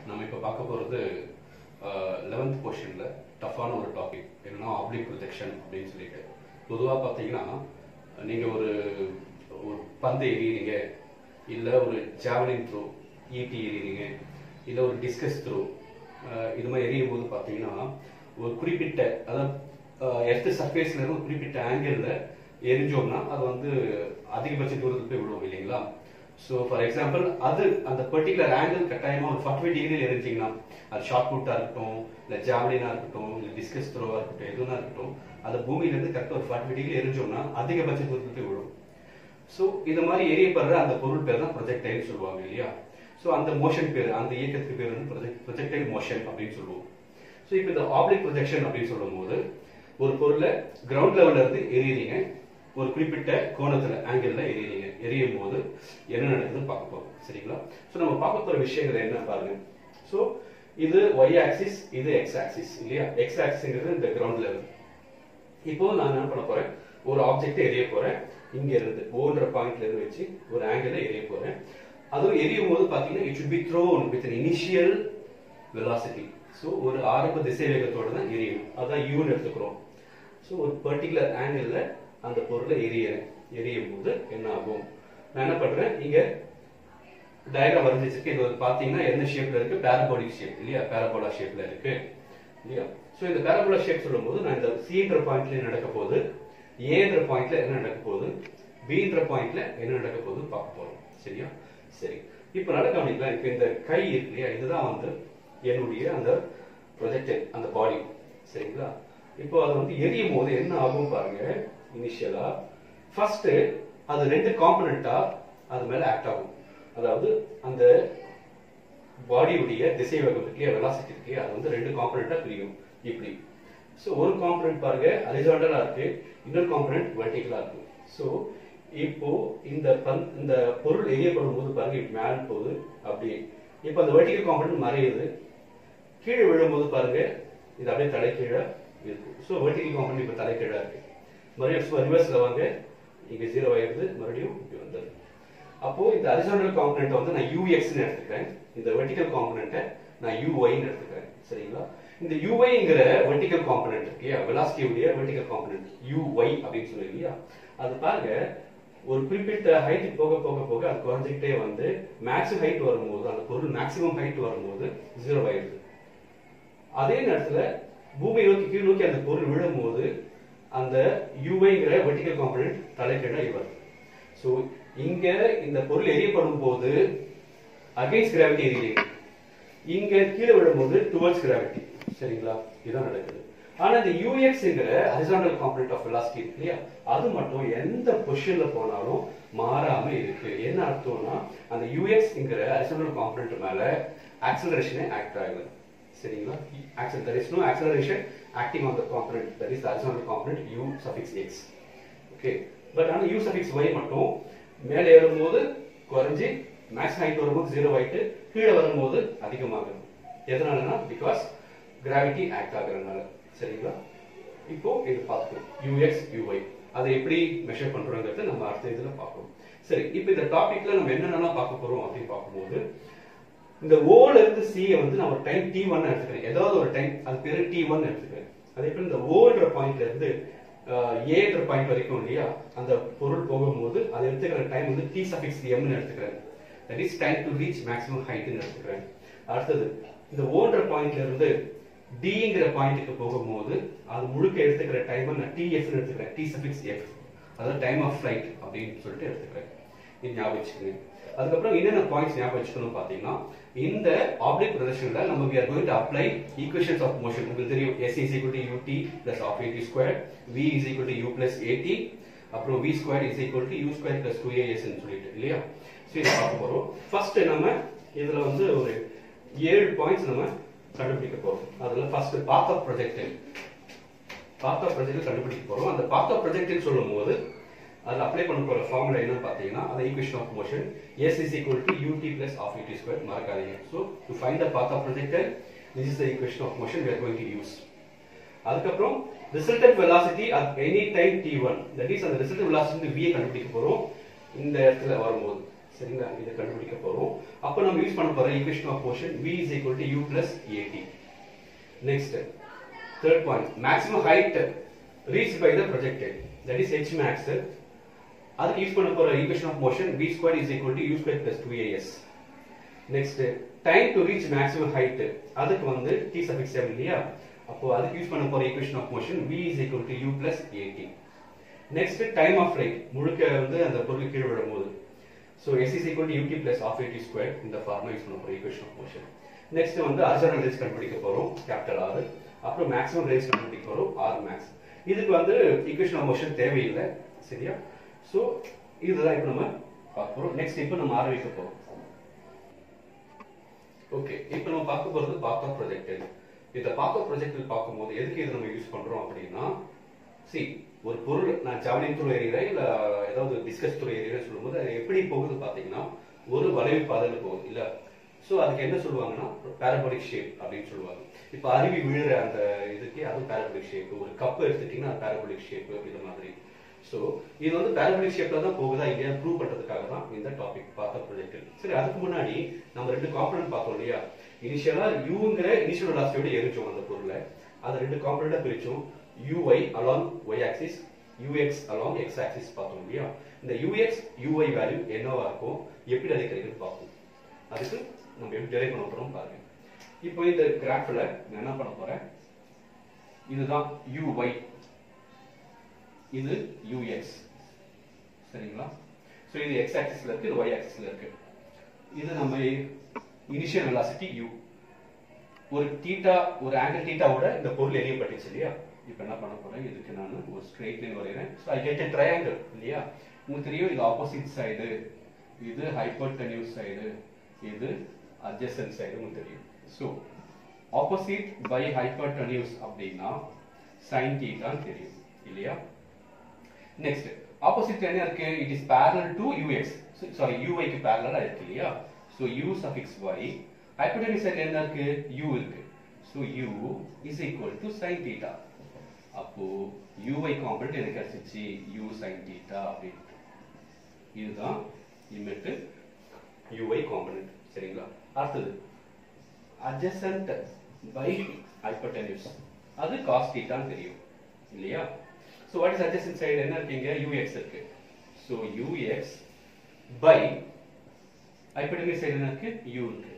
நம்ம இப்போ பார்க்க போகிறது 11th போர்ஷனில் டஃப்பான ஒரு டாபிக் என்னன்னா ஆப்ளிக் ப்ரொஜெக்ஷன் அப்படின்னு சொல்லிட்டு. பொதுவாக பார்த்தீங்கன்னா நீங்கள் ஒரு பந்து எறிகிறீங்க, இல்லை ஒரு ஜாவலின் த்ரோ ஈட்டி எறிகிறீங்க, இல்லை ஒரு டிஸ்கஸ் த்ரோ இது மாதிரி எறியும் போது பார்த்தீங்கன்னா ஒரு குறிப்பிட்ட அதாவது எர்த் சர்ஃபேஸ்ல இருந்து ஒரு குறிப்பிட்ட ஆங்கிளில் எரிஞ்சோம்னா அது வந்து அதிகபட்ச தூரத்துக்கு போய் விடுவோம் இல்லைங்களா. ஸோ ஃபார் எக்ஸாம்பிள் அந்த பர்டிகுலர் ஆங்கிள் கட்டாயமாக ஒரு 45 டிகிரியில் எரிஞ்சிங்கன்னா அது ஷார்ட் புட்டாக இருக்கட்டும், இல்லை ஜாவலினாக இருக்கட்டும், இல்லை டிஸ்கஸ் த்ரோவாக இருக்கட்டும், எதுனா இருக்கட்டும், அது பூமியிலேருந்து கரெக்டாக ஒரு 45 டிகிரி எரிஞ்சோம்னா அதிகபட்ச தூரத்துக்கு போய் விடும். ஸோ இது மாதிரி எரியப்படுற அந்த பொருள் பேர் தான் ப்ரொஜெக்டைல் சொல்லுவாங்க இல்லையா. ஸோ அந்த மோஷன் பேர், அந்த இயக்கத்துக்கு பேர் வந்து ப்ரொஜெக்டைல் மோஷன் அப்படின்னு சொல்லுவோம். ஸோ இப்போ இந்த ஆப்ளிக் ப்ரொஜெக்ஷன் அப்படின்னு சொல்லும் போது ஒரு பொருளை கிரவுண்ட் லெவல்ல இருந்து எரியுறீங்க, ஒரு குறிப்பிட்ட கோணத்துல ஆங்கிள் எரியும் போது என்ன நடக்குதுன்னு பார்க்க போறோம். சரிங்களா? ஸோ நம்ம பார்க்க போற விஷயங்கள் என்ன பாருங்க. ஸோ இது ஒய் ஆக்சிஸ், இது எக்ஸ் ஆக்சிஸ் இல்லையா. எக்ஸ் ஆக்சிஸ்ங்கிறது இந்த கிரவுண்ட் லெவல். இப்போ நான் என்ன பண்ண போறேன், ஒரு ஆப்ஜெக்ட் எரிய போறேன். இங்க இருந்து ஓன்ற பாயிண்ட்ல இருந்து வச்சு ஒரு ஆங்கிள் எரிய போறேன். அதுவும் எரியும் போது பாத்தீங்கன்னா it should be thrown with an initial velocity. So ஒரு ஆரம்ப திசை வேகத்தோட தான் எரியும். அதான் யூன்னு எடுத்துக்கிறோம். ஸோ ஒரு பர்டிகுலர் ஆங்கிள் அந்த பொருளை எரியும் போது என்ன ஆகும், நான் என்ன பண்றேன், இங்க டயக்ராம் வரைஞ்சி வச்சிருக்கேன். இது பாத்தீங்கன்னா என்ன ஷேப்ல இருக்கு, பாராபோலிக் ஷேப் இல்லையா, பாராபோலா ஷேப்ல இருக்கு இல்லையா. ஸோ இந்த பாராபோலா ஷேப் சொல்லும் போது நான் இந்த சின்ற பாயிண்ட்ல நடக்க போகுது, ஏன்ற பாயிண்ட்ல என்ன நடக்க போகுது, பின்ற பாயிண்ட்ல என்ன நடக்க போகுது பார்க்க போறோம். சரியா? சரி, இப்ப நல்லா கவனிக்கலாம். இப்ப இந்த கை இருக்கு இல்லையா, இதுதான் வந்து என்னுடைய அந்த ப்ரொஜெக்டட் அந்த பாடி. சரிங்களா? இப்போ அது வந்து எரியும் போது என்ன ஆகும் பாருங்க. இனிஷியலா ஃபர்ஸ்ட் அது ரெண்டு காம்பனண்டா அது மேல ஆக்ட் ஆகும். அதாவது அந்த பாடியுடைய திசை வேகம் இருக்கு, வெலாசிட்டி இருக்கு, அது வந்து ரெண்டு காம்பனண்டா பிரியும் இப்படி. ஸோ ஒரு காம்பனண்ட் பாருங்க ஹரிசாண்டலா இருக்கு, இன்னொரு காம்பனண்ட் வெர்டிகலா இருக்கு. ஸோ இப்போ இந்த பொருள் எரியப்படும் போது பாருங்க இப்ப மேல போகுது அப்படியே. இப்போ அந்த வெர்டிகல் காம்பனண்ட் மறையுது, கீழே விழும்போது பாருங்க இது அப்படியே தலைக்கீழ இருக்கு. ஸோ வெர்டிகல் காம்பனண்ட் இப்போ தலைக்கீழா இருக்கு. மறுபடியும் ரிவர்ஸ்ல வாங்க, இங்க 0 ஆயிருது, மறுபடியும் இப்படி வந்தது. அப்போ இந்த ஹரிசாண்டல் காம்பனண்ட் வந்து நான் ux ன்னு எடுத்துக்கிறேன், இந்த வெர்டிகல் காம்பனண்ட்டை நான் uy ன்னு எடுத்துக்கிறேன். சரிங்களா? இந்த uy-ங்கிற வெர்டிகல் காம்பனண்ட் இல்லையா, வெலாசிட்டியுடைய வெர்டிகல் காம்பனண்ட் uy அப்படின்னு சொல்லி இல்லையா, அது பாருங்க ஒரு குறிப்பிட்ட ஹைட் போக போக போக அது குறைஞ்சிக்கிட்டே வந்து மேக்ஸிமம் ஹைட் வரும்போது, அந்த பொருள் மேக்ஸிமம் ஹைட் வரும்போது 0 ஆயிடுது. அதே நேரத்துல பூமி நோக்கி கீழ் நோக்கி அந்த பொருள் விழும்போது அந்த uy-ங்கிற வெர்டிகல் காம்பனண்ட் தலைகீழா வருது. சோ இங்க இந்த பொருள் எரியப்படும் போது அகைன்ஸ்ட் கிராவிட்டி எரியுது, இங்க கீழே விழும்போது டுவர்ட்ஸ் கிராவிட்டி. சரிங்களா? இதுதான் நடக்குது. ஆனா இந்த ux-ங்கிற ஹரிசாண்டல் காம்பனண்ட் ஆஃப் வெலாசிட்டி இருக்கு இல்லையா, அது மட்டும் எந்த பொசிஷன்ல போனாலும் மாறாம இருக்கு. என்ன அர்த்தம்னா அந்த ux-ங்கிற ஹரிசாண்டல் காம்பனண்ட் மேல ஆக்சலரேஷனே ஆக்ட் ஆகுது. சரிங்களா? there is no acceleration acting on the component, that is the horizontal component u suffix x. Okay, but ஆனா u suffix y மட்டும் மேலே ஏறும்போது குறைஞ்சி மேக்ஸ் ஹைட் வரும்போது 0 ஆயிட்டு, கீழே வரும்போது அதிகமாகுது. எதனாலனா பிகாஸ் கிராவிட்டி ஆக்ட் ஆகுறதுனால. சரிங்களா? இப்போ இது பார்ப்போம் ux uy அதை எப்படி மெஷர் பண்றோங்கிறது நம்ம அடுத்த இதுல பார்ப்போம். சரி, இப்போ இந்த டாபிக்ல நம்ம என்னென்னலாம் பார்க்க போறோம் அப்படின்னு பார்க்கும்போது இந்த ஓல இருந்து சி வந்து நான் ஒரு டைம் t1 எடுத்துக்கிறேன், ஏதாவது ஒரு டைம் அது பேரு t1 எடுத்துக்கிறேன். அதே போல இந்த ஓன்ற பாயிண்ட்ல இருந்து ஏன்ற பாயிண்ட் வரைக்கும் இல்லையா, அந்த பொருள் போகும்போது அது எடுத்துக்கிற டைம் வந்து t suffix m ன்னு எடுத்துக்கிறேன். That is time to reach maximum ஹைட்னு எடுத்துக்கிறேன். அடுத்தது இந்த ஓன்ற பாயிண்ட்ல இருந்து டிங்கிற பாயிண்ட்டுக்கு போகும்போது அது முழுக்க எடுத்துக்கிற டைம் நான் tf ன்னு எடுத்துக்கிறேன், t suffix f, அதாவது டைம் ஆஃப் ஃபிளைட் அப்படின்னு சொல்லிட்டு எடுத்துக்கிறேன். இது ஞாபகம் வச்சுக்கோங்க. அதுக்கப்புறம் என்னென்ன பாயிண்ட்ஸ் ஞாபகம் வச்சுக்கணும் பாத்தீங்கன்னா, இந்த ஆப்ளிக் ப்ரொஜெக்ஷன்ல நம்ம we are going to apply equations of motion. உங்களுக்கு தெரியும் s is equal to ut plus half at squared, v is equal to u plus at, அப்புறம் v squared is equal to u squared plus 2as ன்னு சொல்லிட்டு இல்லையா. So இத பார்க்க போறோம். First நம்ம இதுல வந்து ஒரு 7 பாயிண்ட்ஸ் நம்ம கண்டுபிடிக்க போறோம். அதுல ஃபர்ஸ்ட் பாத் ஆஃப் ப்ரொஜெக்டைல் கண்டுபிடிக்க போறோம். அந்த பாத் ஆஃப் ப்ரொஜெக்டைல் சொல்லும்போது அதுல அப்ளை பண்ண போற ஃபார்முலா என்னன்னு பாத்தீங்கன்னா, அது equation of motion s is equal to ut plus half at squared. மறக்காதீங்க. So to find the path of projectile, this is the equation of motion we are going to use. அதுக்கப்புறம் resultant velocity at any time t1, that is அந்த resultant velocity v கண்டுபிடிக்க போறோம் இந்த இடத்துல வரும்போது. சரிங்களா? இதை கண்டுபிடிக்க போறோம். அப்ப நம்ம யூஸ் பண்ண போற equation of motion v is equal to u plus at. Next, third point, maximum height reached by the projectile, that is h max. அதுக்கு யூஸ் பண்ண போற equation of motion v squared is equal to u squared plus 2as. Next, time to reach maximum height, அதுக்கு வந்து t suffix m இல்லையா? அப்போ அதுக்கு use பண்ண போற equation of motion v is equal to u plus at. Next, time of flight, முழுக்க வந்து அந்த பொருள் கீழ விழும்போது. So s is equal to ut plus half at squared, இந்த ஃபார்முலா யூஸ் பண்ண போற ஈக்குவேஷன் ஆஃப் மோஷன். நெக்ஸ்ட் வந்து ஹரிசாண்டல் ரேஞ்ச் கண்டுபிடிக்க போறோம், கேபிட்டல் R. அப்புறம் மேக்ஸிமம் ரேஞ்ச் கண்டுபிடிக்க போறோம், R max. இதுக்கு வந்து ஈக்குவேஷன் ஆஃப் மோஷன் தேவையில்லை, சரியா? சோ இதுதான் இப்போ நம்ம பார்க்க போறோம். நெக்ஸ்ட் இப்போ நம்ம ஆரம்பிக்க போறோம். ஓகே, இப்போ நம்ம பார்க்க போறது பாத் ஆஃப் ப்ரொஜெக்டைல். இந்த பாத் ஆஃப் ப்ரொஜெக்டைல் பார்க்கும்போது எதுக்கு இதை நம்ம யூஸ் பண்றோம் அப்படின்னா, ஒரு பொருள் நான் ஜாவலின் த்ரூ எறிகிறேன் இல்ல ஏதாவது டிஸ்கஸ் த்ரூ எறிகிறேன்னு சொல்லும்போது அது எப்படி போகுது பாத்தீங்கன்னா ஒரு வளைவு பாதையில போகுது இல்ல. சோ அதுக்கு என்ன சொல்லுவாங்கன்னா பாரபோலிக் ஷேப் அப்படின்னு சொல்லுவாங்க. இப்ப அருவி விழுற அந்த இதுக்கு அது பாரபோலிக் ஷேப். ஒரு கப் எடுத்துட்டீங்கன்னா அது பாரபோலிக் ஷேப் இந்த மாதிரி. சோ இது வந்து பாரபோலிக் ஷேப்ல தான் போகுதா இல்லையா ப்ரூவ் பண்றதுக்காக தான் இந்த டாபிக் பாத் ஆஃப் ப்ரொஜெக்டைல். சரி, அதுக்கு முன்னாடி நம்ம ரெண்டு காம்பனன்ட் பார்த்தோம் இல்லையா? இனிஷியலா யூங்கிற இனிஷியல் வெலாசிட்டியோட எரிச்சோம் அந்த பொருளை. அது ரெண்டு காம்பனண்டா பிரிச்சோம். uy along y axis, ux along x axis பார்த்தோம் இல்லையா? இந்த ux uy வேல்யூ என்னவா இருக்கும், எப்படி அதை கிடைக்குன்னு பார்ப்போம். அதுக்கு நம்ம எப்படி டெரைவ் பண்ண போறோம் பாருங்க. இப்போ இந்த கிராஃப்ல நான் என்ன பண்ண போறேன், இதுதான் uy, இது ux, சரிங்களா? சோ இது x axisல இருக்கு, இது y axisல இருக்கு. இது நம்ம இனிஷியல் வெலாசிட்டி u. ஒரு தீட்டா, ஒரு ஆங்கிள் தீட்டாவோட இந்த பொருள் எரியப்பட்டுச்சு இல்லையா? இப்போ என்ன பண்ண போறேன், இதுக்கு நான் ஒரு ஸ்ட்ரெயிட் லைன் வரையறேன். So I get a triangle இல்லையா? உங்களுக்கு தெரியும் இது ஆப்போசிட் சைடு, இது ஹைப்போடென்யூஸ் சைடு, இது adjacent சைடு உங்களுக்கு தெரியும். சோ ஆப்போசிட் பை ஹைப்போடென்யூஸ் அப்படினா sin θ தெரியும் இல்லையா? நெக்ஸ்ட் ஆப்போசிட் என்ன இருக்கு, it is parallel to ux, sorry uy க்கு parallel இருக்கு இல்லையா? So u suffix y, hypotenuse side என்ன இருக்கு, u இருக்கு. So u is equal to sin θ. அப்போ uy காம்பனன்ட் எனக்கு கிடைச்சிச்சு u sin θ அப்படி. இதுதான் லிமிட் uy காம்பனன்ட், சரிங்களா? அடுத்தது adjacent by hypotenuse, அது cos θ ன்னு தெரியும் இல்லையா? so what is adjacent side, என்ன இருக்கீங்க, ux இருக்கு. so ux by hypotenuse side என்ன இருக்கு, u இருக்கு,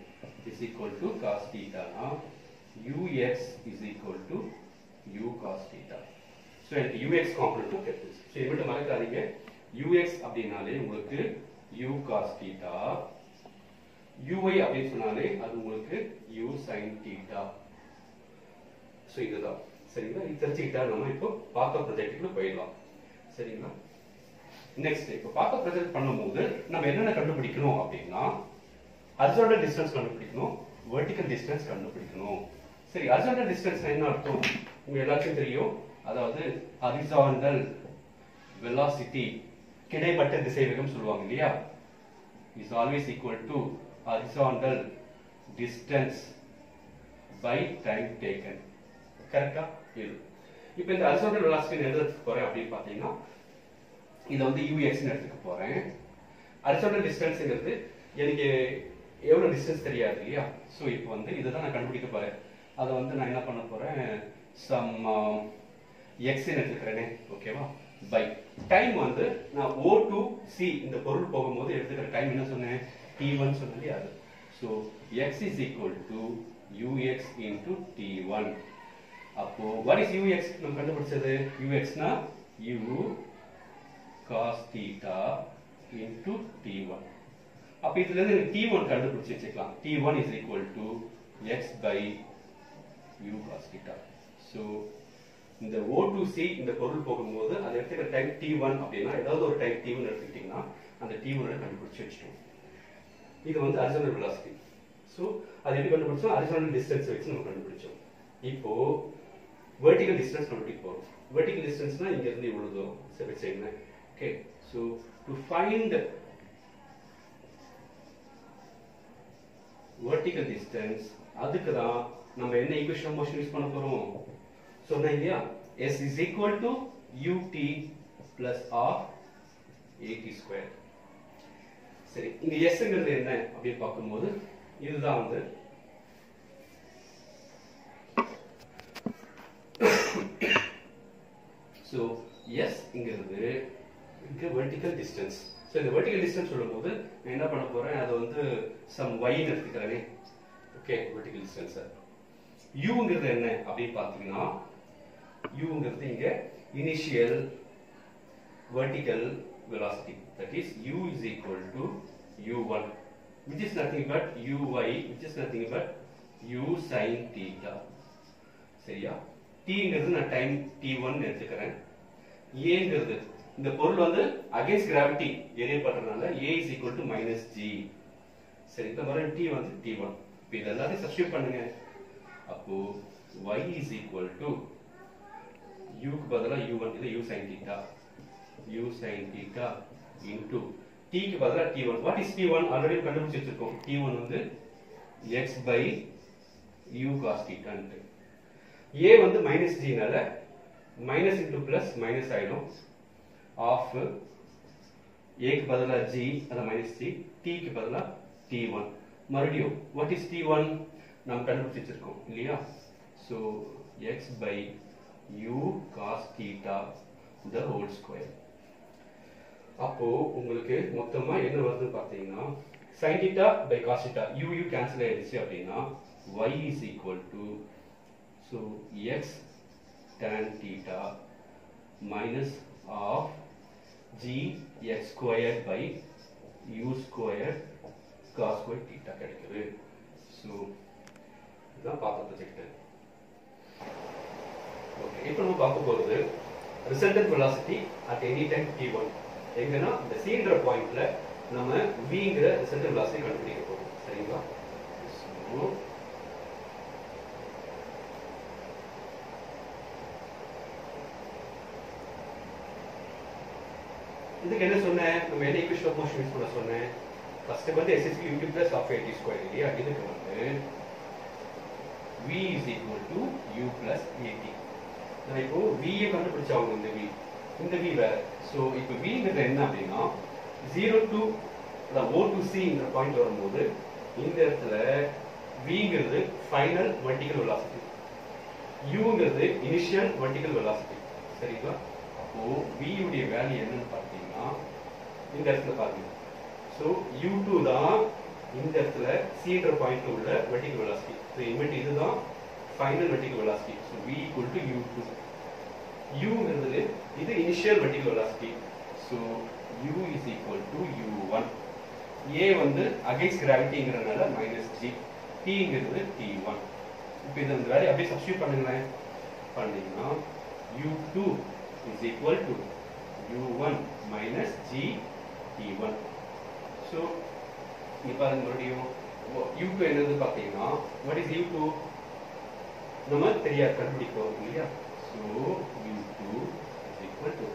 is equal to cos θ னா ux is equal to u cos θ. so எனக்கு ux காம்பனன்ட் கிடைச்சிச்சு. so இது மட்டும் மறக்காதீங்க, ux அப்படினாலே உங்களுக்கு u cos θ, uy அப்படின்னு சொன்னாலே அது உங்களுக்கு u sin θ. சோ இதுதான், சரிங்களா? இது தெரிஞ்சுக்கிட்டா நம்ம இப்போ பாத் ஆஃப் ப்ரொஜெக்ட்க்கு போயிடலாம், சரிங்களா? நெக்ஸ்ட் இப்போ பாத் ஆஃப் ப்ரொஜெக்ட் பண்ணும்போது நம்ம என்னென்ன கண்டுபிடிக்கணும் அப்படின்னா, ஹரிசாண்டல் டிஸ்டன்ஸ் கண்டுபிடிக்கணும், வெர்டிகல் டிஸ்டன்ஸ் கண்டுபிடிக்கணும். சரி, ஹரிசாண்டல் டிஸ்டன்ஸ் என்ன அர்த்தம் உங்க எல்லாருக்கும் தெரியும். அதாவது ஹரிசாண்டல் வெலாசிட்டி, கிடைமட்ட திசைவேகம் சொல்லுவாங்க இல்லையா? is always equal to horizontal distance by time taken. கரெக்ட்டா? இது இப்போ இந்த ஹரிசாண்டல் வெலாசிட்டி எழுதுறதுக்கு போறேன் அப்படி பாத்தீங்கன்னா இத வந்து ux ன்னு எடுத்துக்க போறேன். ஹரிசாண்டல் டிஸ்டன்ஸ்ங்கிறது எனக்கு எவ்வளவு டிஸ்டன்ஸ் தெரியாது இல்லையா? சோ இப்போ வந்து இத தான் நான் கண்டுபிடிக்க போறேன். அத வந்து நான் என்ன பண்ண போறேன், சம் x ன்னு எடுத்துக்கறேனே, ஓகேவா? பை டைம் வந்து நான் O to C இந்த பொருள் போகும்போது எடுத்துக்கிற டைம் என்ன சொன்னேன், t1 சொன்னேன் இல்லையா? அது so x is equal to ux into t1. அப்போ what is ux நம்ம கண்டுபிடிச்சது, ux னா u cos θ into t1. அப்ப இதுல இருந்து t1 கண்டுபிடிச்சு வச்சுக்கலாம். t1 is equal to x by u cos θ. so இந்த O to C இந்த பொருள் போகும்போது அது எடுத்துக்கிற டைம் t1 அப்படின்னா ஏதாவது ஒரு டைம் t1 எடுத்துக்கிட்டீங்கன்னா அந்த t1 கண்டுபிடிச்சு வச்சுட்டோம். இது வந்து ஹரிசாண்டல் வெலாசிட்டி. சோ அது எப்படி கண்டுபிடிச்சோம், ஹரிசாண்டல் டிஸ்டன்ஸ் வச்சு நம்ம கண்டுபிடிச்சோம். இப்போ வெர்டிகல் டிஸ்டன்ஸ் கண்டுபிடிக்க போறோம். வெர்டிகல் டிஸ்டன்ஸ்னா இங்க இருந்து இவ்வளவு தூரம் சரி செய்யுங்க. Okay, so to find vertical distance, அதுக்கு தான் நம்ம என்ன ஈக்குவேஷன் ஆஃப் மோஷன் யூஸ் பண்ண போறோம் சொன்னா இல்லையா? s is equal to ut plus half at square. சரி, இங்க எஸ்ங்கிறது என்ன அப்படின்னு பார்க்கும்போது இதுதான் வந்து ஸோ எஸ்ங்கிறது இங்க வெர்டிக்கல் டிஸ்டன்ஸ். ஸோ இந்த வெர்டிக்கல் டிஸ்டன்ஸ் சொல்லும்போது நான் என்ன பண்ண போறேன், அது வந்து சம் ஒய்ன்னு எடுத்துக்கிறேனே. Okay, vertical distance. யூங்கிறது என்ன அப்படின்னு பார்த்தீங்கன்னா யூங்கிறது இங்க initial vertical velocity, that is u is equal to u1, which is nothing but uy, which is nothing but u sin theta. சரியா? t ங்கிறது நான் டைம் t1 எடுத்துக்கிறேன். a ங்கிறது இந்த பொருள் வந்து against gravity எரியப்படுறதுனால a is equal to minus g. சரி, இந்த மாதிரி t வந்து t1. இப்போ இது எல்லாத்தையும் சப்ஸ்டிட்யூட் பண்ணுங்க. அப்போ y is equal to u க்கு பதிலா u1, இது u sin theta, u sin theta into t க்கு பதிலா t1. what is t1? Already கண்டுபிடிச்சு வச்சிருக்கோம். t1 வந்து x by u cos theta. a வந்து minus g னால minus into plus minus ஆயிடும். of a க்கு பதிலா g, அத minus g, t க்கு பதிலா t1. மறுபடியும் what is t1? நாம் கண்டுபிடிச்சு வச்சிருக்கோம் இல்லையா? so x by u cos theta the whole square. அப்போ உங்களுக்கு மொத்தமா என்ன வருதுன்னு பார்த்தீங்கன்னா sin theta by cos theta u cancel ஆயிடுச்சு அப்படின்னா y is equal to so x tan theta minus of g x squared by u squared cos squared theta கிடைக்குது. so இதான் பார்த்த ப்ராஜெக்ட். ஓகே, இப்போ நம்ம பார்க்க போறது resultant velocity at any time t1. எங்கன்னா இந்த c ங்கற பாயிண்ட்ல நம்ம v ங்கற resultant velocity கண்டுபிடிக்க போறோம். சரிங்களா? சோ இதுக்கு என்ன சொன்னேன், நம்ம என்ன ஈக்குவேஷன் ஆஃப் மோஷன் யூஸ் பண்ண சொன்னேன். ஃபர்ஸ்ட் வந்து s = ut + half at square இல்லையா? இதுக்கு வந்து v is equal to u plus at. நான் இப்போ v ஐ கண்டுபிடிச்சாங்க. இந்த v வேற. சோ இப்போ v ங்கிறது என்ன அப்படினா 0 to O to c ங்கற பாயிண்ட் வரும்போது இந்த இடத்துல v ங்கிறது ஃபைனல் வெர்டிகல் வெலாசிட்டி, u ங்கிறது இனிஷியல் வெர்டிகல் வெலாசிட்டி. சரிங்களா? அப்போ v உடைய வேல்யூ என்னன்னு பார்த்தீங்கன்னா இந்த இடத்துல பாருங்க. சோ u2 தான் இந்த இடத்துல c ங்கற பாயிண்ட்ல உள்ள வெர்டிகல் வெலாசிட்டி. சோ இன்வெர்ட் இதுதான் final vertical velocity. So v = u2. u ங்கிறது இது initial vertical velocity. So u is equal to u1. a வந்து அகைன்ஸ்ட் கிராவிட்டிங்கறனால -g, t ங்கிறது t1. இப்போ இந்த வேல்யூ அப்படியே சப்ஸ்டிட்யூட் பண்ணுங்களேன். பண்ணீங்கன்னா u2 is equal to u1 minus g t1. so இங்க பாருங்க மறுபடியும் u2 என்னது பார்த்தீங்கன்னா what is u2? நம்ம தெரியாது, கண்டுபிடிப்போம் இல்லையா? so u2 is equal to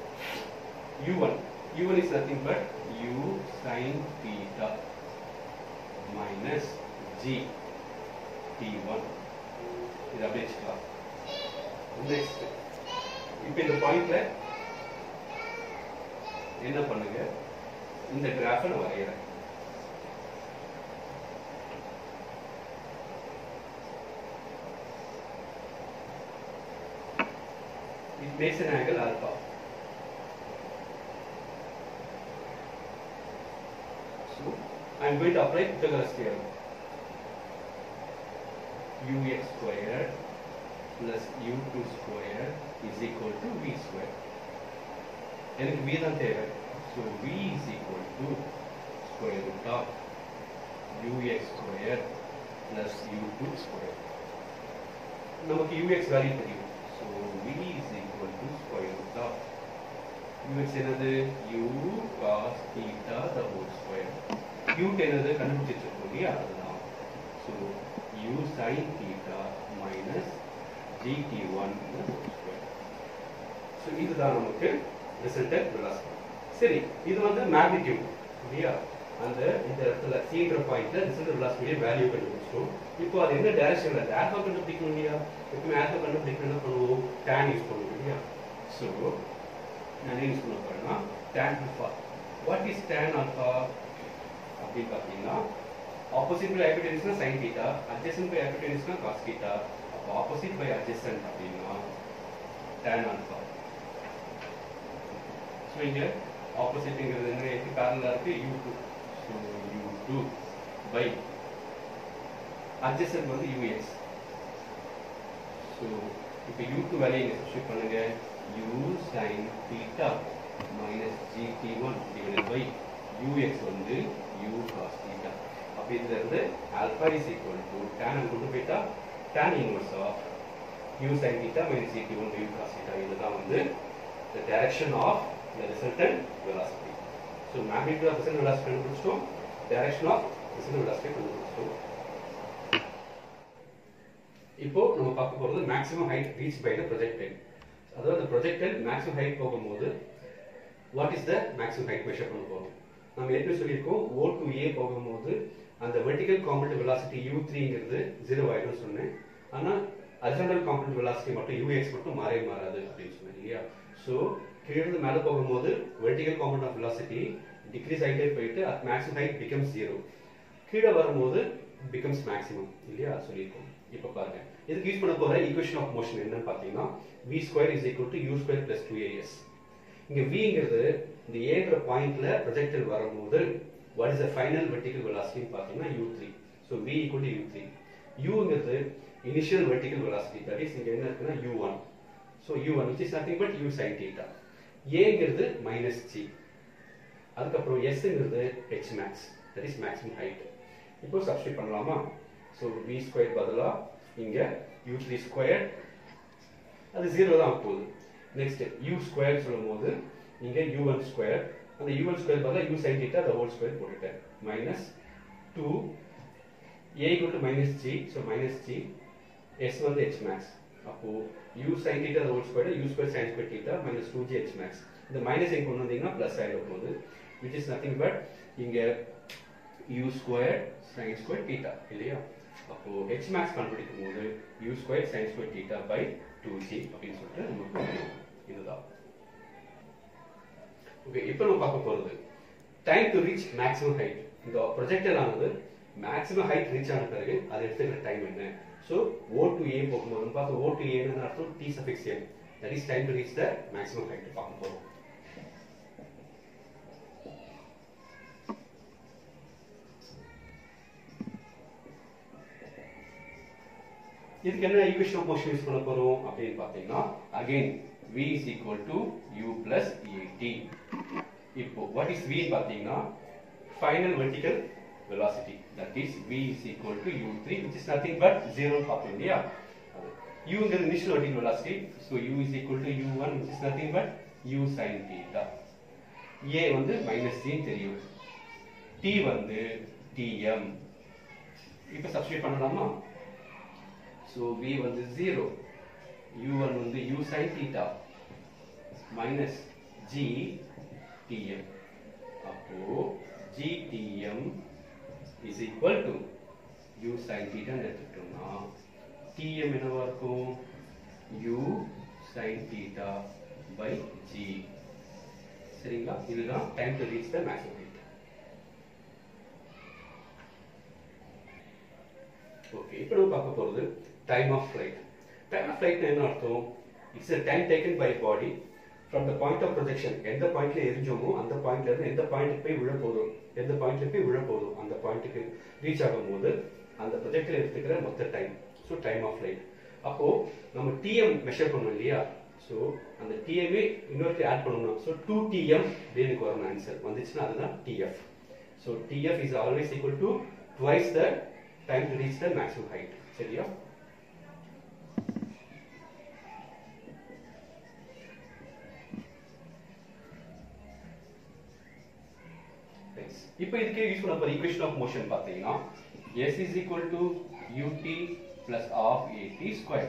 u1. u1 is nothing but u sin theta minus g t1. இது அப்படியே வச்சுக்கலாம். நெக்ஸ்ட் இப்போ இந்த பாயிண்ட்ல என்ன பண்ணுங்க, இந்த கிராஃபை நான் வரையறேன். It makes an angle alpha. So I am going to apply Pythagoras theorem. ux squared plus u2 squared is equal to v squared. எனக்கு v தான் தேவை. So v is equal to square root of ux squared plus u2 squared. நமக்கு ux value தெரியும். So v is equal to square root of ux என்னது u cos theta the whole square. u என்னது கண்டுபிடிச்சிருக்கோம் இல்லையா? அதுதான். So u sin theta minus gt1 the whole square. So இதுதான் நமக்கு resultant velocity. சரி, இது வந்து magnitude இல்லையா? அந்த இந்த இடத்துல c ங்கற பாயிண்ட்ல resultant velocity வேல்யூ கண்டுபிடிச்சோம். இப்போ அது என்ன டைரக்ஷன்ல இருக்கு? ஆல்பா கண்டுபிடிக்கணும் இல்லையா? இப்போ ஆல்பா கண்டுபிடிக்கணும் என்ன பண்ணுவோம்? tan யூஸ் பண்ணுவோம் இல்லையா? சோ நான் யூஸ் பண்ண போறேன்னா tan alpha. What is tan alpha? அப்படின்னு பார்த்தீங்கன்னா ஆப்போசிட் பை ஹைபோடெனியூஸ்னா sin θ, adjacent பை ஹைபோடெனியூஸ்னா cos θ. அப்போ ஆப்போசிட் பை adjacent அப்படின்னா tan ஆல்பா. ஸோ இங்கே ஆப்போசிட்ங்கிறது என்ன இருக்கு, பேரலா இருக்கு u2. So u2 by adjacent வந்து ux. ஸோ இப்போ u2 வேலையை இங்கே சப்ஸ்டிட் பண்ணுங்க, u sin θ minus gt1 divided by ux வந்து u cos θ. அப்போ இதுல இருந்து alpha is equal to tan கொண்டு போயிட்டா tan inverse of u sin θ minus gt1 by u cos θ. இதுதான் வந்து the direction of the resultant velocity. So magnitude of resultant velocity கண்டுபிடிச்சிட்டோம், direction of resultant velocity கண்டுபிடிச்சிட்டோம். இப்போ நம்ம பார்க்க போறது maximum height reached by the projectile. அதாவது projectile maximum height போகும்போது what is the maximum height measure பண்ண போறோம். நம்ம ஏற்கனவே சொல்லியிருக்கோம் O to A போகும்போது அந்த vertical component velocity u3ங்கிறது 0 ஆயிடும் சொன்னேன். ஆனா horizontal component velocity மட்டும் ux மட்டும் மாறவே மாறாது அப்படின்னு சொன்னேன் இல்லையா. ஸோ கீழே இருந்து மேலே போகும்போது vertical component of velocity decrease ஆகிட்டே போயிட்டு at maximum height becomes 0. கீழே வரும்போது becomes maximum இல்லையா சொல்லியிருக்கோம். இப்போ பாருங்க இதுக்கு யூஸ் பண்ண போற ஈக்குவேஷன் ஆஃப் மோஷன் என்னன்னு பார்த்தீங்கன்னா v square is equal to u square plus 2as. இங்க vங்கிறது இந்த ஏன்ற பாயிண்ட்ல ப்ரொஜெக்டர் வரும்போது what is the final vertical velocity பார்த்தீங்கன்னா u3. so v equal to u3. uங்கிறது initial vertical velocity, that is இங்க என்ன இருக்குன்னா u1. so u1 which is nothing but u sin θ. aங்கிறது minus g. அதுக்கப்புறம் sங்கிறது h max, that is maximum height. இப்போ substitute பண்ணலாமா. so v square பதிலா இங்க u3 square அது 0 தான் போகுது. நெக்ஸ்ட் u square சொல்லும்போது இங்க u1 square, அந்த u1 square பதிலா u sin θ the whole square போட்டுட்டேன் minus 2 a equal to minus g, so minus g, s வந்து h max. அப்போ u sin θ the whole square u square sin square θ minus 2g h max. இந்த minus இங்க கொண்டு வந்தீங்கன்னா plus ஆயிட போகுது, which is nothing but இங்க u square sin square θ இல்லையா. அப்போ h max கண்டுபிடிக்கும் போது u square sin square θ by 2g அப்படின்னு சொல்லிட்டு நமக்கு இதுதான். ஓகே, இப்போ நம்ம பார்க்க போறது time to reach maximum height. இந்த ப்ரொஜெக்டர் ஆனது மேக்ஸிமம் ஹைட் ரீச் ஆன பிறகு அது எடுத்துக்கிற டைம் என்ன. ஸோ O to A போகும்போது பார்த்து O to A என்ன அர்த்தம், T suffix n, that is time to reach the maximum height பார்க்க போறோம். இதுக்கு என்ன ஈக்குவேஷன் ஆஃப் மோஷன் யூஸ் பண்ண போறோம் அப்படின்னு பார்த்தீங்கன்னா again v is equal to u plus at. இப்போ what is v பார்த்தீங்கன்னா final vertical velocity, that is v is equal to u3 which is nothing but 0 பார்த்தோம் இல்லையா. u ங்கிறது initial vertical velocity, so u is equal to u1 which is nothing but u sin θ. a வந்து minus g தெரியும், t வந்து tm. இப்போ substitute பண்ணலாமா. so v வந்து 0, u1 வந்து u sin θ minus g tm. அப்போ g tm is equal to u sin θ எடுத்துட்டோம்னா tm என்னவா இருக்கும், u sin θ by g. சரிங்களா, இதுதான் time to reach the maximum height. Okay, இப்போ நம்ம பார்க்க போறது time of flight. time of flight என்ன அர்த்தம், it's a time taken by body from the point of projection. எந்த பாயிண்ட்ல எரிஞ்சோமோ அந்த பாயிண்ட்ல இருந்து எந்த பாயிண்ட்க்கு போய் விழ போறோம், எந்த பாயிண்ட்ல போய் விழ போறோம் அந்த பாயிண்ட்க்கு ரீச் ஆகும்போது அந்த ப்ரொஜெக்டர் எடுத்துக்கிற மொத்த time, so time of flight. அப்போ நம்ம டிஎம் மெஷர் பண்ணோம் இல்லையா, ஸோ அந்த டிஎம்ஏ இன்னொரு ஆட் பண்ணணும். ஸோ 2tm அப்படின்னு வரணும் ஆன்சர் வந்துச்சுன்னா அதுதான் TF. So TF is always equal to twice the time to reach the maximum height. சரியா. இப்போ இதுக்கு யூஸ் பண்ண போற ஈக்குவேஷன் ஆஃப் மோஷன் பாத்தீங்கன்னா s is equal to ut plus half at square.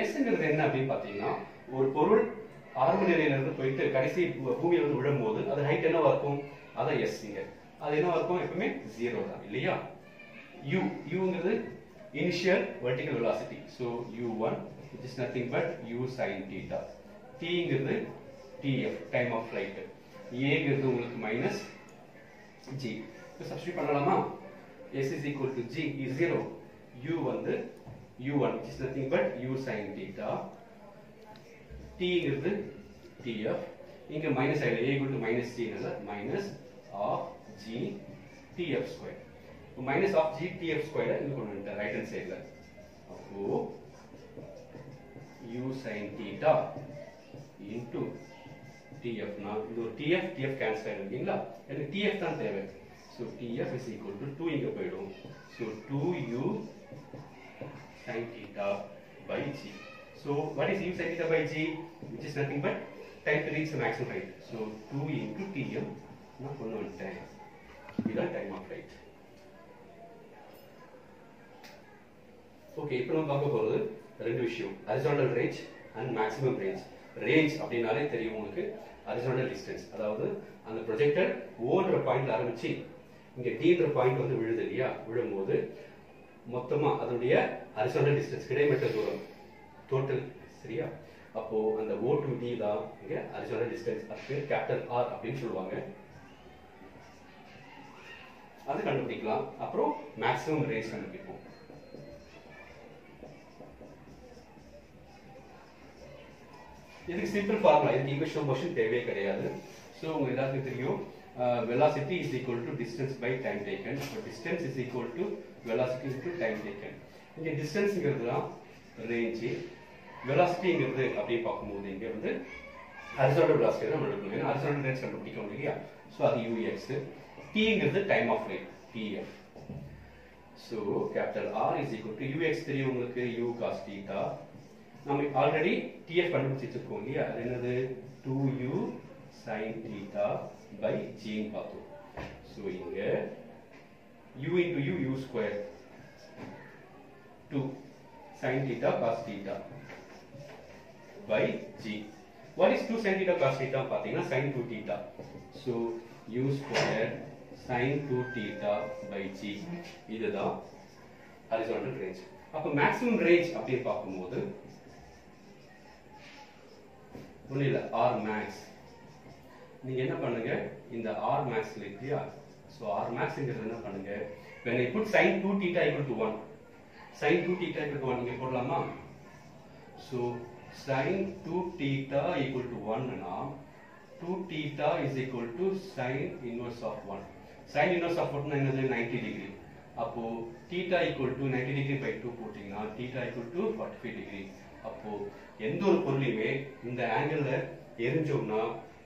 s ங்கிறது என்ன அப்படின்னு பாத்தீங்கன்னா ஒரு பொருள் ஆரம்ப நிலையில இருந்து போயிட்டு கடைசி பூமியில இருந்து விழும்போது அது ஹைட் என்னவா இருக்கும், அதான் s. இங்க அது என்னவா இருக்கும், எப்பவுமே 0 தான் இல்லையா. u ங்கிறது initial vertical velocity, so u1 which is nothing but u sin θ. t ங்கிறது tf time of flight. a ங்கிறது உங்களுக்கு minus g. சப்ஸ்டிட்யூட் பண்ணலாமா? S is equal to G is 0. U வந்து U1 which is nothing but U sin theta. T is TF. இங்க minus side A equal to minus G னால minus of G TF square. Minus of G TF square இங்க கொண்டு வந்துட்டேன் right hand sideல. அப்போ U sin theta into TF னா இது ஒரு TF cancel ஆயிடுங்களா? எனக்கு TF தான் தேவை. So TF is equal to 2 இங்க போய்டும். So 2U sin theta by G. So what is U sin theta by G? Which is nothing but time to reach the maximum height. So 2 into TM நான் கொண்டு வந்துட்டேன். இதுதான் time of flight. Okay, இப்போ நம்ம பார்க்க போறது ரெண்டு விஷயம், horizontal range and maximum range. range அப்படினாலே தெரியும் உங்களுக்கு, horizontal distance அதாவது அந்த ப்ரொஜெக்டர் ஓன்ற பாயிண்ட்ல ஆரம்பிச்சு இங்க Dன்ற பாயிண்ட் வந்து விழுது இல்லையா, விழும்போது மொத்தமா அதனுடைய horizontal distance கிடைமட்ட தூரம் டோட்டல், சரியா? அப்போ அந்த O to D தான் இங்க horizontal distance, அது கேபிட்டல் R அப்படின்னு சொல்லுவாங்க. அது கண்டுபிடிக்கலாம். அப்புறம் மேக்ஸிமம் ரேஞ்ச் கண்டுபிடிப்போம். இதுக்கு சிம்பிள் ஃபார்முலா, இதுக்கு ஈக்குவேஷன் மோஷன் தேவையே கிடையாது. ஸோ உங்க எல்லாத்துக்கும் தெரியும், velocity is equal to distance by time taken. So distance is equal to velocity into time taken. இங்க டிஸ்டன்ஸ்ங்கிறது தான் ரேஞ்ச், வெலாசிட்டிங்கிறது அப்படி பார்க்கும்போது இங்க வந்து ஹரிசாண்டல் வெலாசிட்டி தான் நம்ம எடுக்கணும். ஏன்னா ஹரிசாண்டல் ரேஞ்ச் கண்டுபிடிக்கணும் இல்லையா? ஸோ அது ux, tங்கிறது time of flight tf. So capital R is equal to ux தெரியும் உங்களுக்கு, u cos theta. நம்ம ஆல்ரெடி tf கண்டுபிடிச்சு வச்சிருக்கோம் இல்லையா, அது என்னது 2u sin theta by g ன்னு பார்த்தோம். ஸோ இங்க u into u, u square 2 sin theta cos theta by g. What is 2 sin theta cos theta பார்த்தீங்கன்னா sin 2 theta. So u square sin 2 theta by g. இதுதான் horizontal range. அப்ப maximum range அப்படின்னு பார்க்கும்போது ஒன்றும் இல்லை, R max. நீங்க என்ன பண்ணுங்க, இந்த R max இல்லையா, ஸோ R maxங்கிறது என்ன பண்ணுங்க, when I put sin 2 theta equal to 1, sin 2 theta equal to 1 நீங்க போடலாமா? So sin 2 theta equal to 1 னா 2 theta is equal to sin inverse of 1. sin inverse of 1 என்னது 90 degree. அப்போ theta equal to 90 degree by 2 போட்டீங்கன்னா theta equal to 45 degree. அப்போ எந்த ஒரு பொருளையுமே இந்த ஆங்கிள் எரிஞ்சோம்னா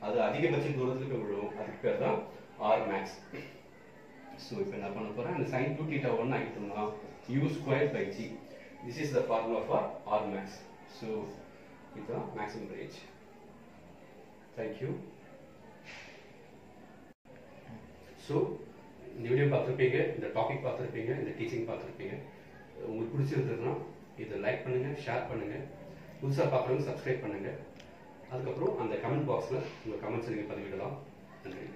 அது அதிகபட்ச தூரத்துக்கு விழும், அதுக்கு பேர் தான் R max. ஸோ இப்போ என்ன பண்ண போறேன், அந்த sin 2 theta 1 ஆகிட்டோம்னா u square by g. This is the formula for R max. So இதுதான் maximum range. Thank you. So இந்த வீடியோ பார்த்துருப்பீங்க, இந்த டாபிக் பார்த்துருப்பீங்க, இந்த டீச்சிங் பார்த்துருப்பீங்க. உங்களுக்கு பிடிச்சிருந்ததுன்னா இதை லைக் பண்ணுங்க, ஷேர் பண்ணுங்க, புதுசாக பார்க்குறவங்க சப்ஸ்கிரைப் பண்ணுங்க. அதுக்கப்புறம் அந்த கமெண்ட் பாக்ஸில் உங்கள் கமெண்ட்ஸ் நீங்கள் பதிவிடலாம். நன்றி.